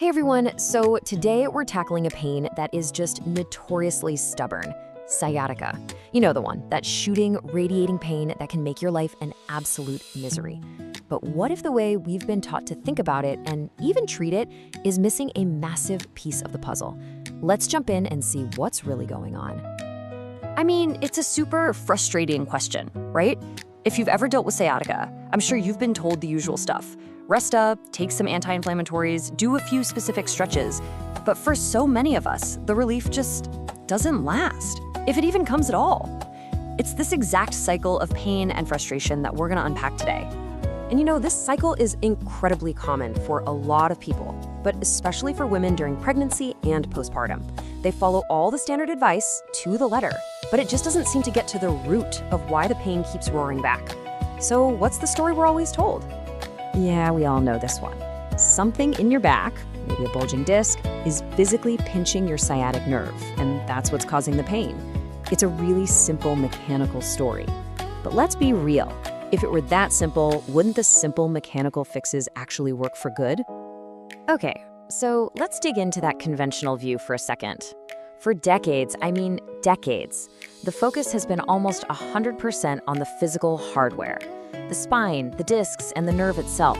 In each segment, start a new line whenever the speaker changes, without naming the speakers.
Hey everyone, so today we're tackling a pain that is just notoriously stubborn, sciatica. You know the one, that shooting, radiating pain that can make your life an absolute misery. But what if the way we've been taught to think about it and even treat it is missing a massive piece of the puzzle? Let's jump in and see what's really going on.
I mean, it's a super frustrating question, right? If you've ever dealt with sciatica, I'm sure you've been told the usual stuff. Rest up, take some anti-inflammatories, do a few specific stretches. But for so many of us, the relief just doesn't last, if it even comes at all. It's this exact cycle of pain and frustration that we're gonna unpack today.
And you know, this cycle is incredibly common for a lot of people, but especially for women during pregnancy and postpartum. They follow all the standard advice to the letter, but it just doesn't seem to get to the root of why the pain keeps roaring back. So what's the story we're always told? Yeah, we all know this one. Something in your back, maybe a bulging disc, is physically pinching your sciatic nerve, and that's what's causing the pain. It's a really simple mechanical story. But let's be real. If it were that simple, wouldn't the simple mechanical fixes actually work for good? Okay, so let's dig into that conventional view for a second. For decades, the focus has been almost 100% on the physical hardware. The spine, the discs, and the nerve itself.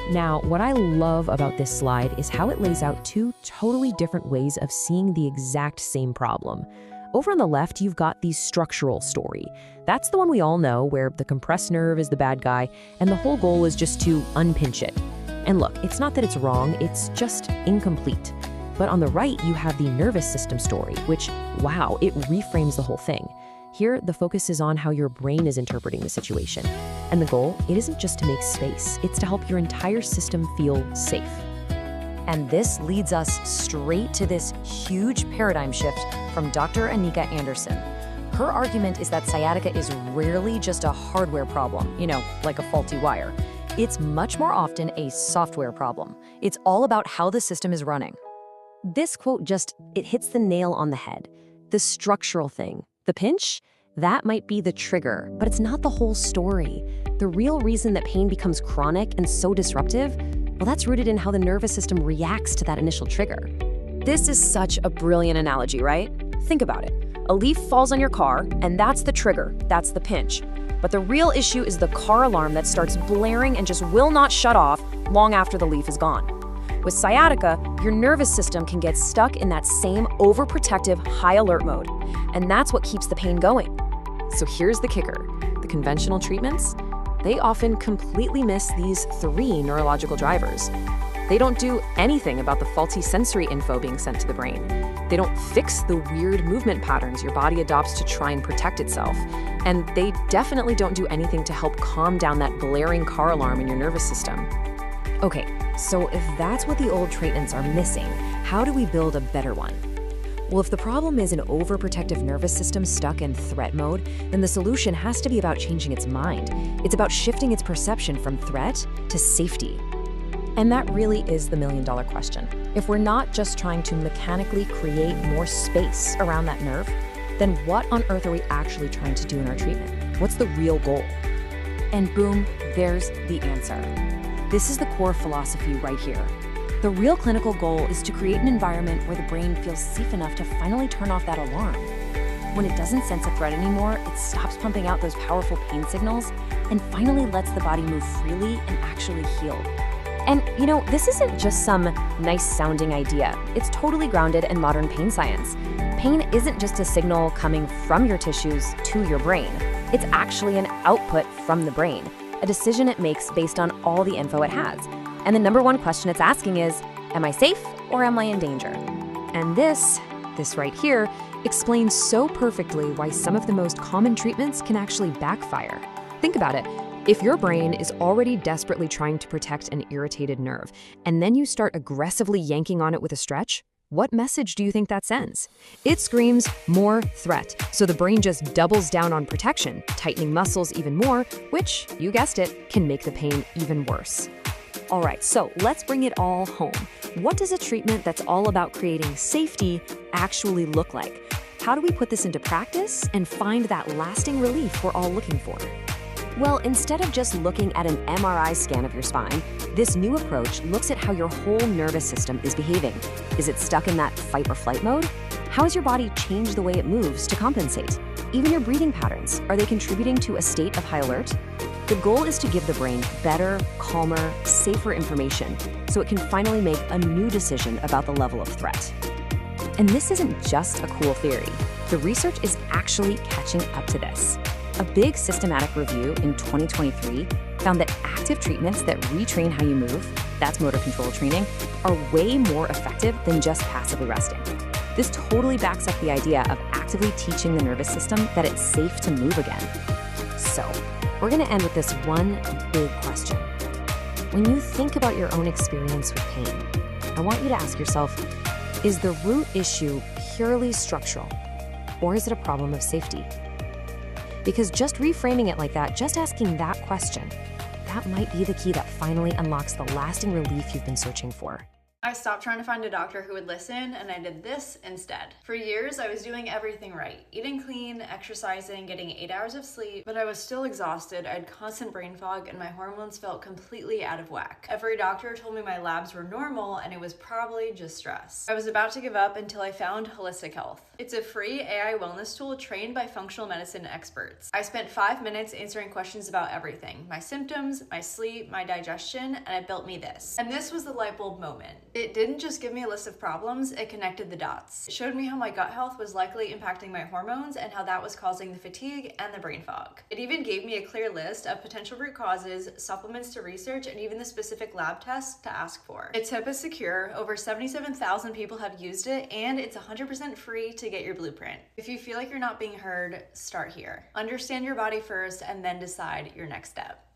Now, what I love about this slide is how it lays out two totally different ways of seeing the exact same problem. Over on the left, you've got the structural story. That's the one we all know, where the compressed nerve is the bad guy, and the whole goal is just to unpinch it. And look, it's not that it's wrong, it's just incomplete. But on the right, you have the nervous system story, which, wow, it reframes the whole thing. Here, the focus is on how your brain is interpreting the situation. And the goal, it isn't just to make space, it's to help your entire system feel safe. And this leads us straight to this huge paradigm shift from Dr. Anika Anderson. Her argument is that sciatica is rarely just a hardware problem, like a faulty wire. It's much more often a software problem. It's all about how the system is running. This quote it hits the nail on the head. The structural thing, the pinch, that might be the trigger, but it's not the whole story. The real reason that pain becomes chronic and so disruptive, well, that's rooted in how the nervous system reacts to that initial trigger. This is such a brilliant analogy, right? Think about it. A leaf falls on your car, and that's the trigger, that's the pinch. But the real issue is the car alarm that starts blaring and just will not shut off long after the leaf is gone. With sciatica, your nervous system can get stuck in that same overprotective high alert mode, and that's what keeps the pain going. So here's the kicker. The conventional treatments, they often completely miss these three neurological drivers. They don't do anything about the faulty sensory info being sent to the brain. They don't fix the weird movement patterns your body adopts to try and protect itself. And they definitely don't do anything to help calm down that blaring car alarm in your nervous system. Okay, so if that's what the old treatments are missing, how do we build a better one? Well, if the problem is an overprotective nervous system stuck in threat mode, then the solution has to be about changing its mind. It's about shifting its perception from threat to safety. And that really is the million-dollar question. If we're not just trying to mechanically create more space around that nerve, then what on earth are we actually trying to do in our treatment? What's the real goal? And boom, there's the answer. This is the core philosophy right here. The real clinical goal is to create an environment where the brain feels safe enough to finally turn off that alarm. When it doesn't sense a threat anymore, it stops pumping out those powerful pain signals and finally lets the body move freely and actually heal. And this isn't just some nice-sounding idea. It's totally grounded in modern pain science. Pain isn't just a signal coming from your tissues to your brain. It's actually an output from the brain, a decision it makes based on all the info it has. And the number one question it's asking is, am I safe or am I in danger? And this right here, explains so perfectly why some of the most common treatments can actually backfire. Think about it. If your brain is already desperately trying to protect an irritated nerve, and then you start aggressively yanking on it with a stretch, what message do you think that sends? It screams more threat, so the brain just doubles down on protection, tightening muscles even more, which, you guessed it, can make the pain even worse. All right, so let's bring it all home. What does a treatment that's all about creating safety actually look like? How do we put this into practice and find that lasting relief we're all looking for? Well, instead of just looking at an MRI scan of your spine, this new approach looks at how your whole nervous system is behaving. Is it stuck in that fight or flight mode? How has your body changed the way it moves to compensate? Even your breathing patterns, are they contributing to a state of high alert? The goal is to give the brain better, calmer, safer information so it can finally make a new decision about the level of threat. And this isn't just a cool theory. The research is actually catching up to this. A big systematic review in 2023 found that active treatments that retrain how you move, that's motor control training, are way more effective than just passively resting. This totally backs up the idea of actively teaching the nervous system that it's safe to move again. So, we're gonna end with this one big question. When you think about your own experience with pain, I want you to ask yourself, is the root issue purely structural, or is it a problem of safety? Because just reframing it like that, just asking that question, that might be the key that finally unlocks the lasting relief you've been searching for.
I stopped trying to find a doctor who would listen, and I did this instead. For years, I was doing everything right. Eating clean, exercising, getting 8 hours of sleep, but I was still exhausted. I had constant brain fog, and my hormones felt completely out of whack. Every doctor told me my labs were normal, and it was probably just stress. I was about to give up until I found Holistic Health. It's a free AI wellness tool trained by functional medicine experts. I spent 5 minutes answering questions about everything: my symptoms, my sleep, my digestion, and it built me this. And this was the light bulb moment. It didn't just give me a list of problems, it connected the dots. It showed me how my gut health was likely impacting my hormones and how that was causing the fatigue and the brain fog. It even gave me a clear list of potential root causes, supplements to research, and even the specific lab tests to ask for. Its tip is secure. Over 77,000 people have used it, and it's 100% free to get your blueprint. If you feel like you're not being heard, start here. Understand your body first and then decide your next step.